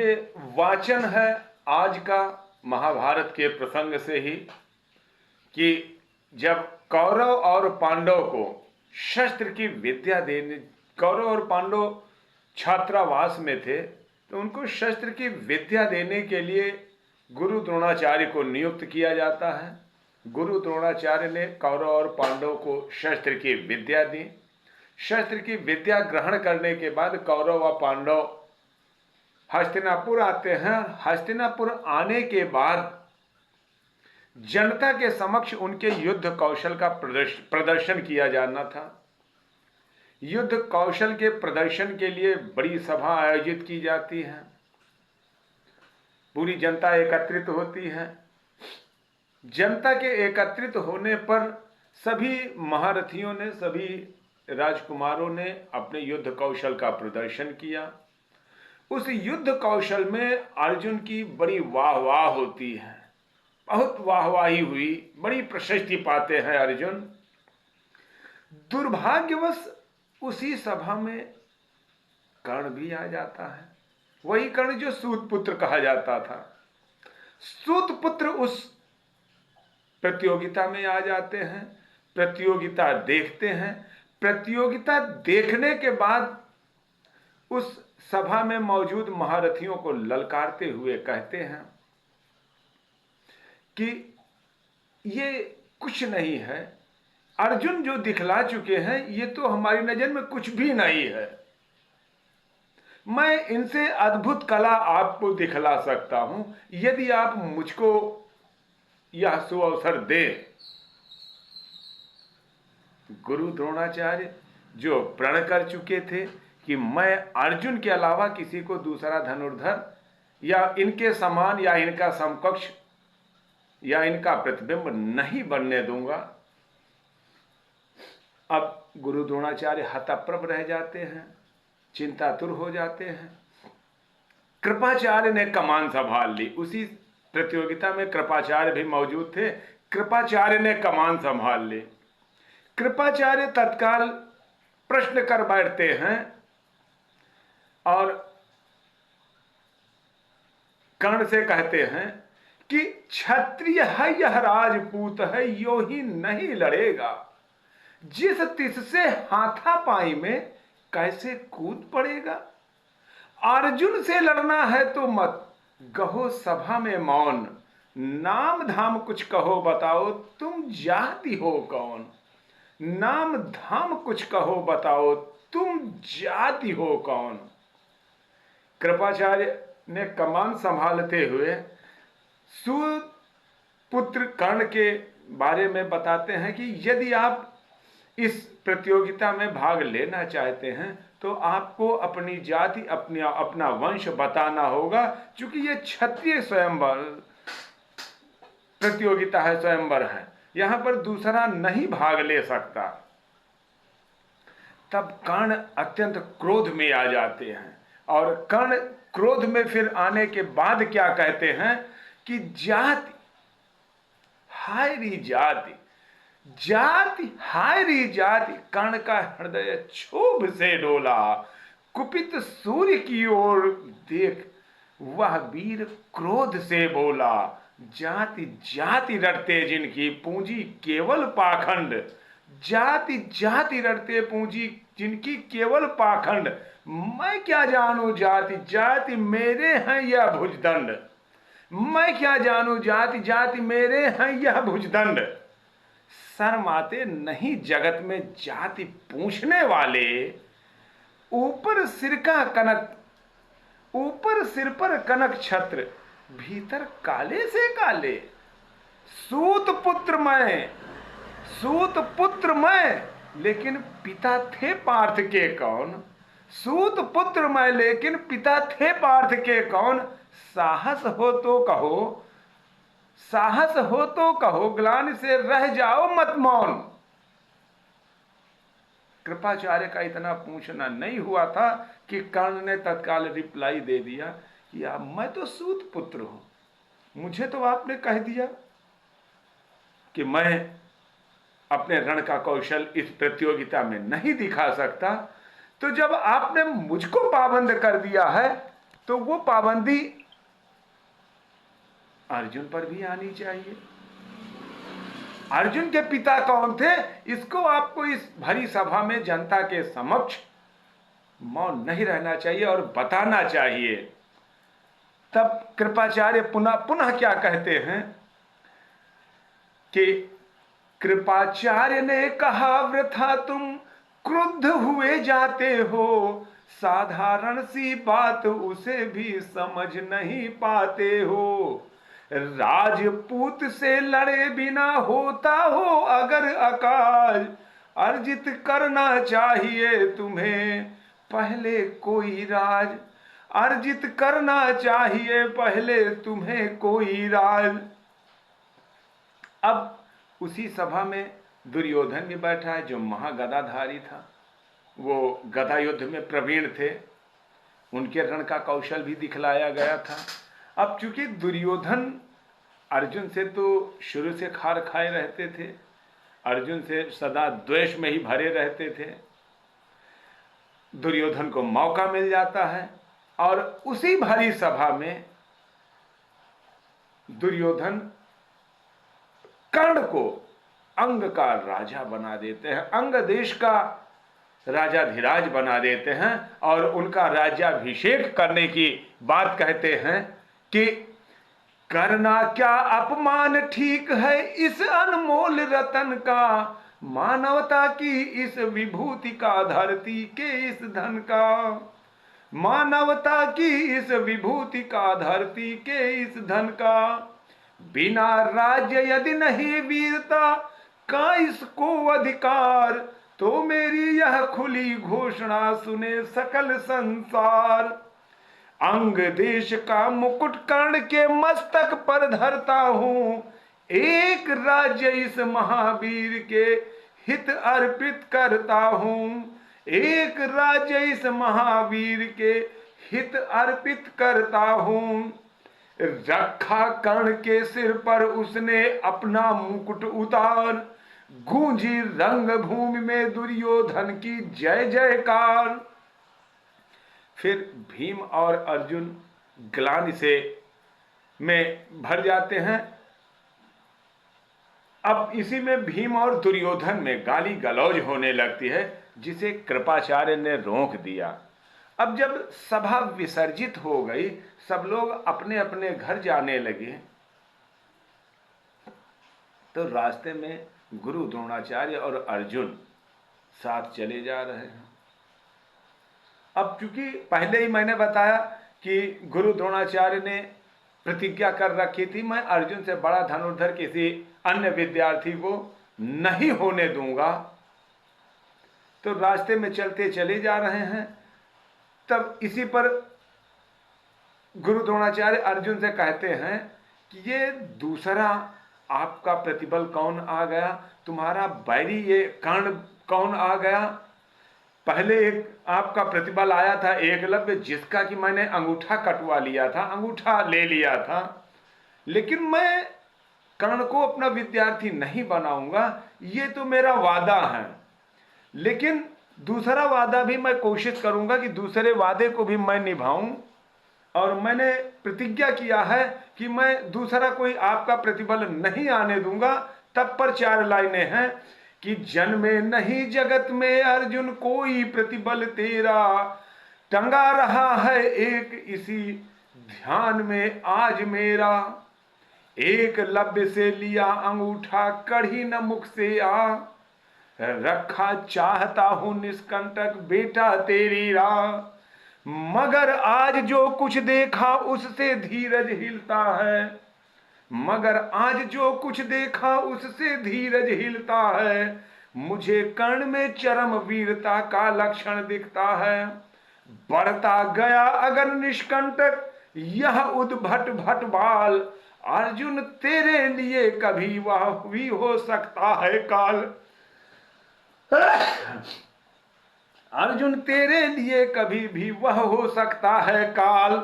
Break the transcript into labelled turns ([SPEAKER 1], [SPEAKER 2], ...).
[SPEAKER 1] ये वाचन है आज का महाभारत के प्रसंग से ही, कि जब कौरव और पांडव को शस्त्र की विद्या देने, कौरव और पांडव छात्रावास में थे तो उनको शस्त्र की विद्या देने के लिए गुरु द्रोणाचार्य को नियुक्त किया जाता है। गुरु द्रोणाचार्य ने कौरव और पांडव को शस्त्र की विद्या दी। शस्त्र की विद्या ग्रहण करने के बाद कौरव व पांडव हस्तिनापुर आते हैं। हस्तिनापुर आने के बाद जनता के समक्ष उनके युद्ध कौशल का प्रदर्शन किया जाना था। युद्ध कौशल के प्रदर्शन के लिए बड़ी सभा आयोजित की जाती है। पूरी जनता एकत्रित होती है। जनता के एकत्रित होने पर सभी महारथियों ने, सभी राजकुमारों ने अपने युद्ध कौशल का प्रदर्शन किया। उस युद्ध कौशल में अर्जुन की बड़ी वाहवाह होती है, बहुत वाहवाही हुई, बड़ी प्रशस्ति पाते हैं अर्जुन। दुर्भाग्यवश उसी सभा में कर्ण भी आ जाता है, वही कर्ण जो सूत पुत्र कहा जाता था। सूत पुत्र उस प्रतियोगिता में आ जाते हैं, प्रतियोगिता देखते हैं। प्रतियोगिता देखने के बाद उस सभा में मौजूद महारथियों को ललकारते हुए कहते हैं कि ये कुछ नहीं है, अर्जुन जो दिखला चुके हैं ये तो हमारी नजर में कुछ भी नहीं है। मैं इनसे अद्भुत कला आपको दिखला सकता हूं यदि आप मुझको यह सुअवसर दें। गुरु द्रोणाचार्य जो प्रण कर चुके थे कि मैं अर्जुन के अलावा किसी को दूसरा धनुर्धर या इनके समान या इनका समकक्ष या इनका प्रतिबिंब नहीं बनने दूंगा, अब गुरु द्रोणाचार्य हतप्रभ रह जाते हैं, चिंतातुर हो जाते हैं। कृपाचार्य ने कमान संभाल ली। उसी प्रतियोगिता में कृपाचार्य भी मौजूद थे। कृपाचार्य ने कमान संभाल ली। कृपाचार्य तत्काल प्रश्न कर बैठते हैं और कर्ण से कहते हैं कि क्षत्रिय है यह राजपूत है, यो ही नहीं लड़ेगा। जिस तिससे हाथापाई में कैसे कूद पड़ेगा। अर्जुन से लड़ना है तो मत गहो सभा में मौन, नाम धाम कुछ कहो बताओ तुम जाति हो कौन। नाम धाम कुछ कहो बताओ तुम जाति हो कौन। कृपाचार्य ने कमान संभालते हुए सुपुत्र कर्ण के बारे में बताते हैं कि यदि आप इस प्रतियोगिता में भाग लेना चाहते हैं तो आपको अपनी जाति, अपना वंश बताना होगा, क्योंकि ये क्षत्रिय स्वयंवर प्रतियोगिता है, स्वयंवर है, यहां पर दूसरा नहीं भाग ले सकता। तब कर्ण अत्यंत क्रोध में आ जाते हैं और कर्ण क्रोध में फिर आने के बाद क्या कहते हैं कि जाति हाय री जाति, जाति हाय री जाति। कर्ण का हृदय क्षोभ से डोला, कुपित सूर्य की ओर देख वह वीर क्रोध से बोला। जाति जाति रटते जिनकी पूंजी केवल पाखंड, जाति जाति रटते पूंजी जिनकी केवल पाखंड। मैं क्या जानू जाति, जाति मेरे हैं यह भुजदंड। मैं क्या जानू जाति, जाति मेरे हैं यह भुजदंड। शर्म आते नहीं जगत में जाति पूछने वाले। ऊपर सिर का कनक, ऊपर सिर पर कनक छत्र, भीतर काले से काले। सूत पुत्र मैं, सूत पुत्र मैं, लेकिन पिता थे पार्थ के कौन। सूत पुत्र मैं लेकिन पिता थे पार्थ के कौन। साहस हो तो कहो, साहस हो तो कहो, ग्लानि से रह जाओ मत मौन। कृपाचार्य का इतना पूछना नहीं हुआ था कि कर्ण ने तत्काल रिप्लाई दे दिया कि मैं तो सूत पुत्र हूं, मुझे तो आपने कह दिया कि मैं अपने रण का कौशल इस प्रतियोगिता में नहीं दिखा सकता, तो जब आपने मुझको पाबंद कर दिया है तो वो पाबंदी अर्जुन पर भी आनी चाहिए। अर्जुन के पिता कौन थे, इसको आपको इस भरी सभा में जनता के समक्ष मौन नहीं रहना चाहिए और बताना चाहिए। तब कृपाचार्य पुनः पुनः क्या कहते हैं कि कृपाचार्य ने कहा, वृथा तुम क्रुद्ध हुए जाते हो, साधारण सी बात उसे भी समझ नहीं पाते हो। राजपूत से लड़े बिना होता हो अगर अकाज, अर्जित करना चाहिए तुम्हें पहले कोई राज, अर्जित करना चाहिए पहले तुम्हें कोई राज। अब उसी सभा में दुर्योधन भी बैठा है, जो महागदाधारी था, वो गदा युद्ध में प्रवीण थे, उनके रण का कौशल भी दिखलाया गया था। अब चूंकि दुर्योधन अर्जुन से तो शुरू से खार खाए रहते थे, अर्जुन से सदा द्वेष में ही भरे रहते थे, दुर्योधन को मौका मिल जाता है और उसी भरी सभा में दुर्योधन कर्ण को अंग का राजा बना देते हैं, अंग देश का राजाधिराज बना देते हैं और उनका राज्याभिषेक करने की बात कहते हैं कि करना क्या अपमान ठीक है इस अनमोल रतन का, मानवता की इस विभूति का, धरती के इस धन का, मानवता की इस विभूति का, धरती के इस धन का, बिना राज्य यदि नहीं वीरता का इसको अधिकार, तो मेरी यह खुली घोषणा सुने सकल संसार। अंग देश का मुकुट कर्ण के मस्तक पर धरता हूं, एक राज्य इस महावीर के हित अर्पित करता हूं, एक राज्य इस महावीर के हित अर्पित करता हूं। रखा कर्ण के सिर पर उसने अपना मुकुट उतार, गूंजी रंग भूमि में दुर्योधन की जय जयकार। फिर भीम और अर्जुन ग्लानि से में भर जाते हैं। अब इसी में भीम और दुर्योधन में गाली गलौज होने लगती है, जिसे कृपाचार्य ने रोक दिया। अब जब सभा विसर्जित हो गई, सब लोग अपने अपने घर जाने लगे, तो रास्ते में गुरु द्रोणाचार्य और अर्जुन साथ चले जा रहे हैं। अब चूंकि पहले ही मैंने बताया कि गुरु द्रोणाचार्य ने प्रतिज्ञा कर रखी थी, मैं अर्जुन से बड़ा धनुर्धर किसी अन्य विद्यार्थी को नहीं होने दूंगा, तो रास्ते में चलते चले जा रहे हैं। तब इसी पर गुरु द्रोणाचार्य अर्जुन से कहते हैं कि ये दूसरा आपका प्रतिबल कौन आ गया, तुम्हारा बैरी ये कर्ण कौन आ गया। पहले एक आपका प्रतिबल आया था एकलव्य, जिसका कि मैंने अंगूठा कटवा लिया था, अंगूठा ले लिया था, लेकिन मैं कर्ण को अपना विद्यार्थी नहीं बनाऊंगा, ये तो मेरा वादा है। लेकिन दूसरा वादा भी मैं कोशिश करूंगा कि दूसरे वादे को भी मैं निभाऊं, और मैंने प्रतिज्ञा किया है कि मैं दूसरा कोई आपका प्रतिबल नहीं आने दूंगा। तब पर 4 लाइनें हैं कि जन्मे नहीं जगत में अर्जुन कोई प्रतिबल तेरा, टंगा रहा है एक इसी ध्यान में आज मेरा, एक लब्य से लिया अंगूठा कढ़ी न मुख से आ, रखा चाहता हूं निष्कंटक बेटा तेरी राह, मगर आज जो कुछ देखा उससे धीरज हिलता है, मगर आज जो कुछ देखा उससे धीरज हिलता है, मुझे कर्ण में चरम वीरता का लक्षण दिखता है, बढ़ता गया अगर निष्कंटक यह उद्भट भट बाल, अर्जुन तेरे लिए कभी वह भी हो सकता है काल, अर्जुन तेरे लिए कभी भी वह हो सकता है काल।